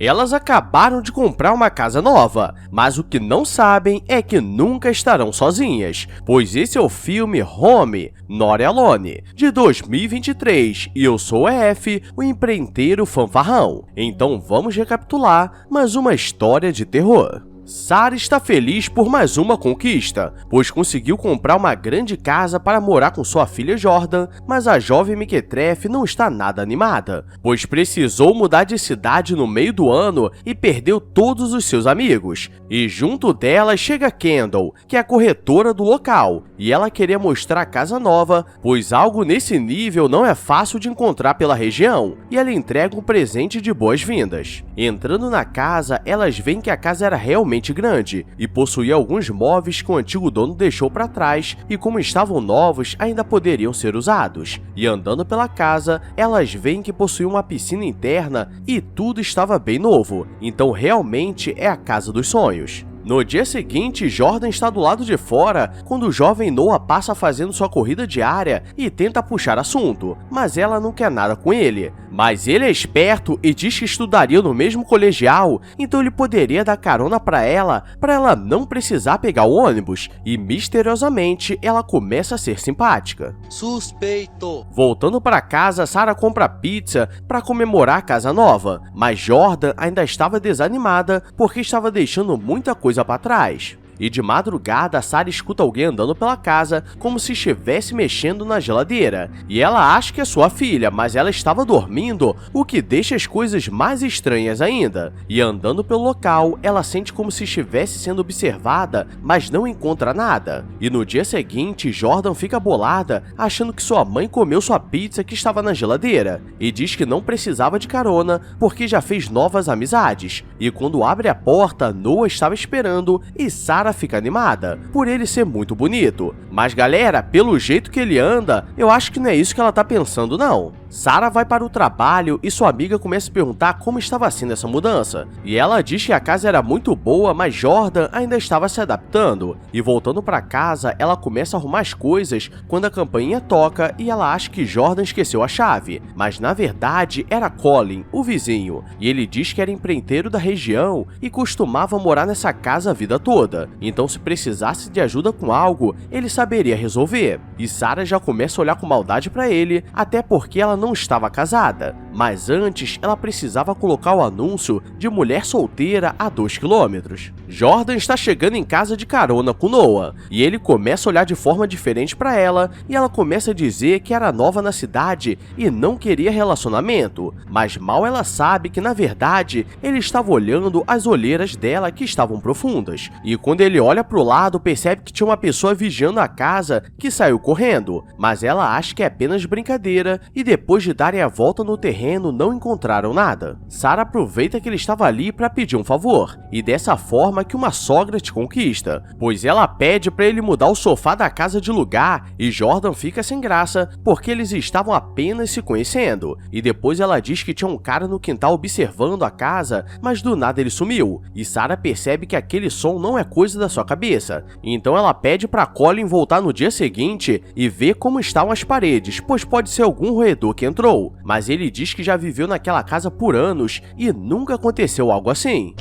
Elas acabaram de comprar uma casa nova, mas o que não sabem é que nunca estarão sozinhas, pois esse é o filme Home, Not Alone, de 2023, e eu sou o EF, o empreiteiro fanfarrão. Então vamos recapitular mais uma história de terror. Sarah está feliz por mais uma conquista, pois conseguiu comprar uma grande casa para morar com sua filha Jordan, mas a jovem Mequetrefe não está nada animada, pois precisou mudar de cidade no meio do ano e perdeu todos os seus amigos. E junto dela chega Kendall, que é a corretora do local, e ela queria mostrar a casa nova, pois algo nesse nível não é fácil de encontrar pela região, e ela entrega um presente de boas-vindas. Entrando na casa, elas veem que a casa era realmente grande e possuía alguns móveis que o antigo dono deixou para trás e, como estavam novos, ainda poderiam ser usados. E andando pela casa, elas veem que possuía uma piscina interna e tudo estava bem novo, então realmente é a casa dos sonhos. No dia seguinte, Jordan está do lado de fora quando o jovem Noah passa fazendo sua corrida diária e tenta puxar assunto, mas ela não quer nada com ele. Mas ele é esperto e diz que estudaria no mesmo colegial, então ele poderia dar carona para ela não precisar pegar o ônibus, e misteriosamente ela começa a ser simpática. Suspeito! Voltando para casa, Sarah compra pizza para comemorar a casa nova, mas Jordan ainda estava desanimada porque estava deixando muita coisa para trás. E de madrugada, Sarah escuta alguém andando pela casa como se estivesse mexendo na geladeira. E ela acha que é sua filha, mas ela estava dormindo, o que deixa as coisas mais estranhas ainda. E andando pelo local, ela sente como se estivesse sendo observada, mas não encontra nada. E no dia seguinte, Jordan fica bolada, achando que sua mãe comeu sua pizza que estava na geladeira. E diz que não precisava de carona, porque já fez novas amizades. E quando abre a porta, Noah estava esperando e Sarah fica animada, por ele ser muito bonito. Mas galera, pelo jeito que ele anda, eu acho que não é isso que ela tá pensando não. Sarah vai para o trabalho e sua amiga começa a perguntar como estava sendo essa mudança. E ela diz que a casa era muito boa, mas Jordan ainda estava se adaptando. E voltando para casa, ela começa a arrumar as coisas quando a campainha toca e ela acha que Jordan esqueceu a chave. Mas na verdade era Colin, o vizinho. E ele diz que era empreiteiro da região e costumava morar nessa casa a vida toda. Então se precisasse de ajuda com algo, ele saberia resolver. E Sarah já começa a olhar com maldade para ele, até porque ela não estava casada, mas antes ela precisava colocar o anúncio de mulher solteira a 2 km. Jordan está chegando em casa de carona com Noah, e ele começa a olhar de forma diferente para ela, e ela começa a dizer que era nova na cidade e não queria relacionamento, mas mal ela sabe que na verdade ele estava olhando as olheiras dela que estavam profundas, e quando ele olha para o lado percebe que tinha uma pessoa vigiando a casa que saiu correndo, mas ela acha que é apenas brincadeira e depois de darem a volta no terreno não encontraram nada. Sarah aproveita que ele estava ali para pedir um favor, e dessa forma que uma sogra te conquista, pois ela pede para ele mudar o sofá da casa de lugar e Jordan fica sem graça porque eles estavam apenas se conhecendo, e depois ela diz que tinha um cara no quintal observando a casa, mas do nada ele sumiu, e Sarah percebe que aquele som não é coisa da sua cabeça, então ela pede para Colin voltar no dia seguinte e ver como estão as paredes, pois pode ser algum roedor que entrou, mas ele diz que já viveu naquela casa por anos e nunca aconteceu algo assim.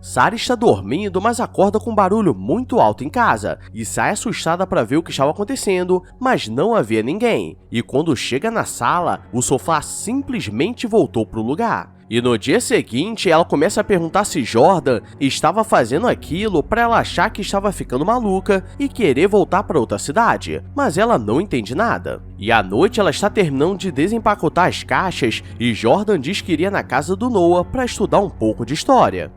Sarah está dormindo, mas acorda com um barulho muito alto em casa e sai assustada para ver o que estava acontecendo, mas não havia ninguém. E quando chega na sala, o sofá simplesmente voltou para o lugar. E no dia seguinte, ela começa a perguntar se Jordan estava fazendo aquilo para ela achar que estava ficando maluca e querer voltar para outra cidade, mas ela não entende nada. E à noite ela está terminando de desempacotar as caixas e Jordan diz que iria na casa do Noah para estudar um pouco de história.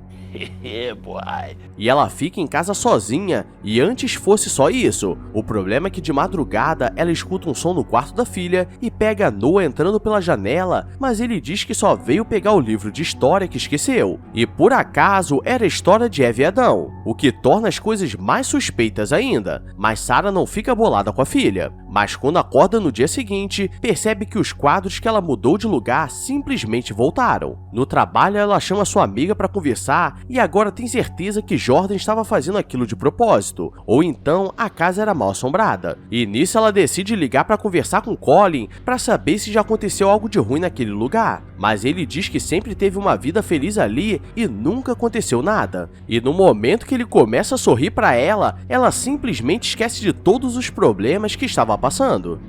E ela fica em casa sozinha, e antes fosse só isso, o problema é que de madrugada ela escuta um som no quarto da filha e pega Noah entrando pela janela, mas ele diz que só veio pegar o livro de história que esqueceu, e por acaso era a história de Eva e Adão, o que torna as coisas mais suspeitas ainda, mas Sarah não fica bolada com a filha. mas quando acorda no dia seguinte, percebe que os quadros que ela mudou de lugar simplesmente voltaram. No trabalho, ela chama sua amiga para conversar e agora tem certeza que Jordan estava fazendo aquilo de propósito, ou então a casa era mal assombrada. E nisso ela decide ligar para conversar com Colin para saber se já aconteceu algo de ruim naquele lugar, mas ele diz que sempre teve uma vida feliz ali e nunca aconteceu nada. E no momento que ele começa a sorrir para ela, ela simplesmente esquece de todos os problemas que estava passando.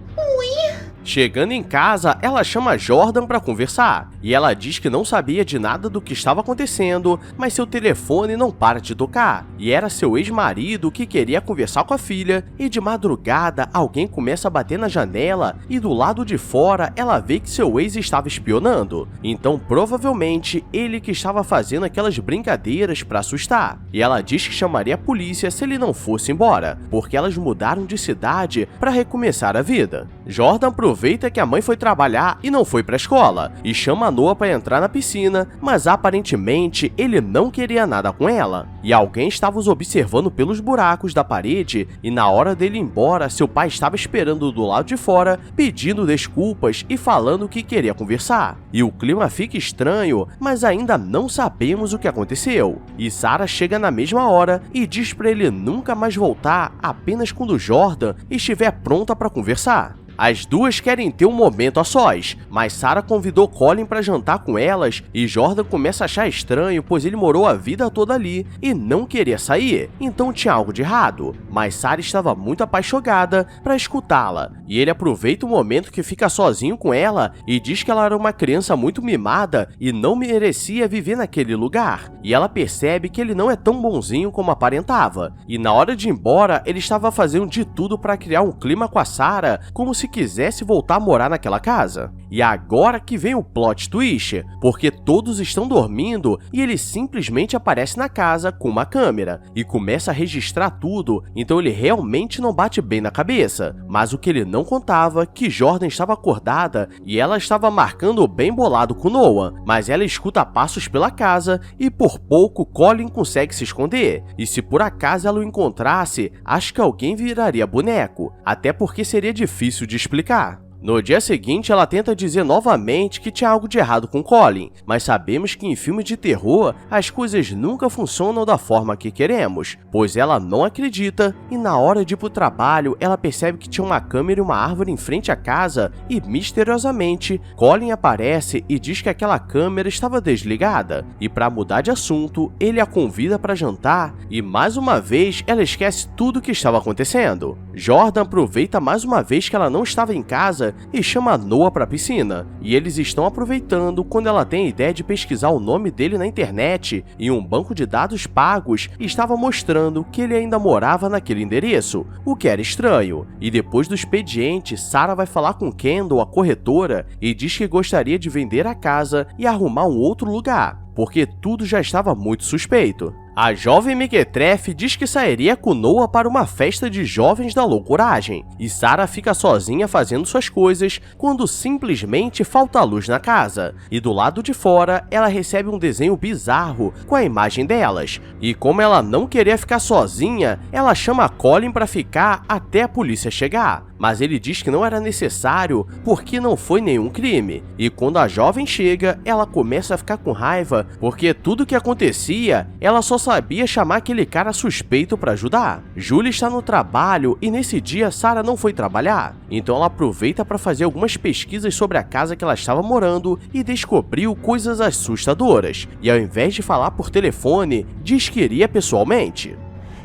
Chegando em casa, ela chama Jordan para conversar, e ela diz que não sabia de nada do que estava acontecendo, mas seu telefone não para de tocar, e era seu ex-marido que queria conversar com a filha, e de madrugada alguém começa a bater na janela, e do lado de fora ela vê que seu ex estava espionando, então provavelmente ele que estava fazendo aquelas brincadeiras para assustar, e ela diz que chamaria a polícia se ele não fosse embora, porque elas mudaram de cidade para recomeçar a vida. Jordan aproveita que a mãe foi trabalhar e não foi para a escola, e chama a Noah para entrar na piscina, mas aparentemente ele não queria nada com ela, e alguém estava os observando pelos buracos da parede, e na hora dele ir embora, seu pai estava esperando do lado de fora, pedindo desculpas e falando que queria conversar. E o clima fica estranho, mas ainda não sabemos o que aconteceu, e Sarah chega na mesma hora e diz para ele nunca mais voltar apenas quando Jordan estiver pronta para conversar. As duas querem ter um momento a sós, mas Sarah convidou Colin para jantar com elas e Jordan começa a achar estranho, pois ele morou a vida toda ali e não queria sair, então tinha algo de errado. Mas Sarah estava muito apaixonada para escutá-la, e ele aproveita o momento que fica sozinho com ela e diz que ela era uma criança muito mimada e não merecia viver naquele lugar, e ela percebe que ele não é tão bonzinho como aparentava, e na hora de ir embora ele estava fazendo de tudo para criar um clima com a Sarah, como se quisesse voltar a morar naquela casa. E agora que vem o plot twist, porque todos estão dormindo e ele simplesmente aparece na casa com uma câmera e começa a registrar tudo, então ele realmente não bate bem na cabeça. Mas o que ele não contava, que Jordan estava acordada e ela estava marcando bem bolado com Noah, mas ela escuta passos pela casa e por pouco Colin consegue se esconder, e se por acaso ela o encontrasse, acho que alguém viraria boneco, até porque seria difícil de explicar. No dia seguinte, ela tenta dizer novamente que tinha algo de errado com Colin, mas sabemos que em filmes de terror, as coisas nunca funcionam da forma que queremos, pois ela não acredita e na hora de ir pro trabalho, ela percebe que tinha uma câmera e uma árvore em frente à casa e, misteriosamente, Colin aparece e diz que aquela câmera estava desligada, e para mudar de assunto, ele a convida para jantar e, mais uma vez, ela esquece tudo o que estava acontecendo. Jordan aproveita mais uma vez que ela não estava em casa e chama Noah para a piscina, e eles estão aproveitando quando ela tem a ideia de pesquisar o nome dele na internet e um banco de dados pagos estava mostrando que ele ainda morava naquele endereço, o que era estranho. E depois do expediente, Sarah vai falar com Kendall, a corretora, e diz que gostaria de vender a casa e arrumar um outro lugar, porque tudo já estava muito suspeito. A jovem Mequetrefe diz que sairia com Noah para uma festa de jovens da loucuragem, e Sarah fica sozinha fazendo suas coisas quando simplesmente falta luz na casa, e do lado de fora ela recebe um desenho bizarro com a imagem delas, e como ela não queria ficar sozinha, ela chama Colin para ficar até a polícia chegar, mas ele diz que não era necessário porque não foi nenhum crime, e quando a jovem chega, ela começa a ficar com raiva porque tudo que acontecia, ela só sabia chamar aquele cara suspeito para ajudar. Julie está no trabalho e nesse dia Sarah não foi trabalhar, então ela aproveita para fazer algumas pesquisas sobre a casa que ela estava morando e descobriu coisas assustadoras, e ao invés de falar por telefone, diz que iria pessoalmente.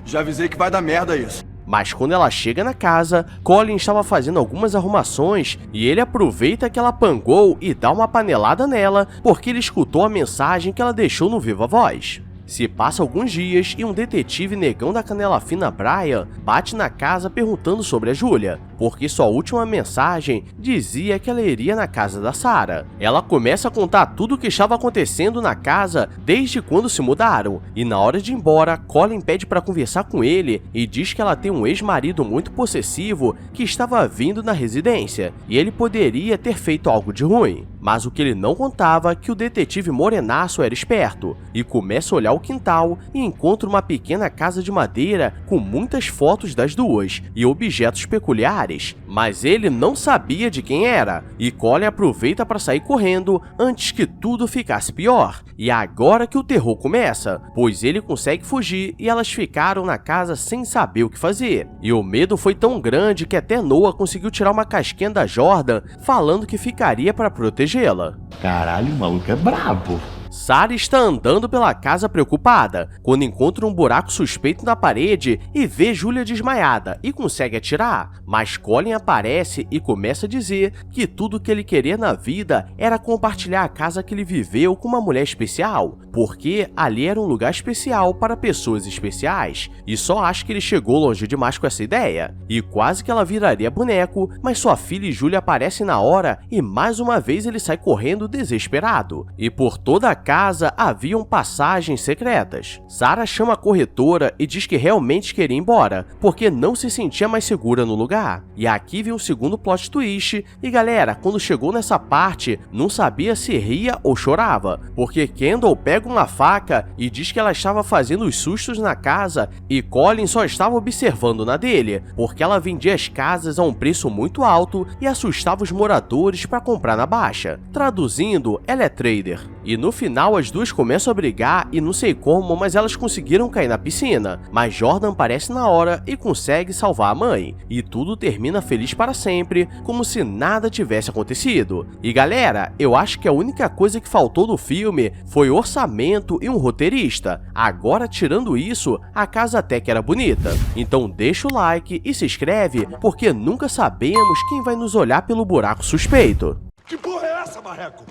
Já avisei que vai dar merda isso. Mas quando ela chega na casa, Colin estava fazendo algumas arrumações e ele aproveita que ela apagou e dá uma panelada nela porque ele escutou a mensagem que ela deixou no Viva Voz. Se passa alguns dias e um detetive negão da canela fina Brian bate na casa perguntando sobre a Julia, porque sua última mensagem dizia que ela iria na casa da Sarah. Ela começa a contar tudo o que estava acontecendo na casa desde quando se mudaram, e na hora de ir embora, Colin pede para conversar com ele e diz que ela tem um ex-marido muito possessivo que estava vindo na residência, e ele poderia ter feito algo de ruim. Mas o que ele não contava é que o detetive morenaço era esperto, e começa a olhar o quintal e encontra uma pequena casa de madeira com muitas fotos das duas e objetos peculiares. familiares, mas ele não sabia de quem era, e Colin aproveita para sair correndo antes que tudo ficasse pior. E é agora que o terror começa, pois ele consegue fugir e elas ficaram na casa sem saber o que fazer. E o medo foi tão grande que até Noah conseguiu tirar uma casquinha da Jordan, falando que ficaria para protegê-la. Caralho, o maluco é brabo. Sarah está andando pela casa preocupada, quando encontra um buraco suspeito na parede e vê Julia desmaiada e consegue atirar. Mas Colin aparece e começa a dizer que tudo o que ele queria na vida era compartilhar a casa que ele viveu com uma mulher especial, porque ali era um lugar especial para pessoas especiais, e só acha que ele chegou longe demais com essa ideia. E quase que ela viraria boneco, mas sua filha e Julia aparecem na hora e mais uma vez ele sai correndo desesperado. E por toda a casa haviam passagens secretas. Sarah chama a corretora e diz que realmente queria ir embora, porque não se sentia mais segura no lugar. E aqui vem o segundo plot twist, e galera, quando chegou nessa parte, não sabia se ria ou chorava, porque Kendall pega uma faca e diz que ela estava fazendo os sustos na casa e Colin só estava observando na dele, porque ela vendia as casas a um preço muito alto e assustava os moradores para comprar na baixa. Traduzindo, ela é trader. E no final as duas começam a brigar e não sei como, mas elas conseguiram cair na piscina, mas Jordan aparece na hora e consegue salvar a mãe, e tudo termina feliz para sempre, como se nada tivesse acontecido. E galera, eu acho que a única coisa que faltou no filme foi orçamento e um roteirista. Agora, tirando isso, a casa até que era bonita. Então deixa o like e se inscreve, porque nunca sabemos quem vai nos olhar pelo buraco suspeito. Que porra é essa, marreco?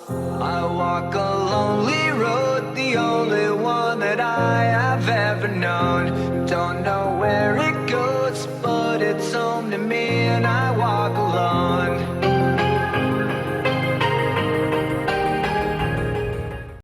I walk a lonely road, the only one that I have ever known.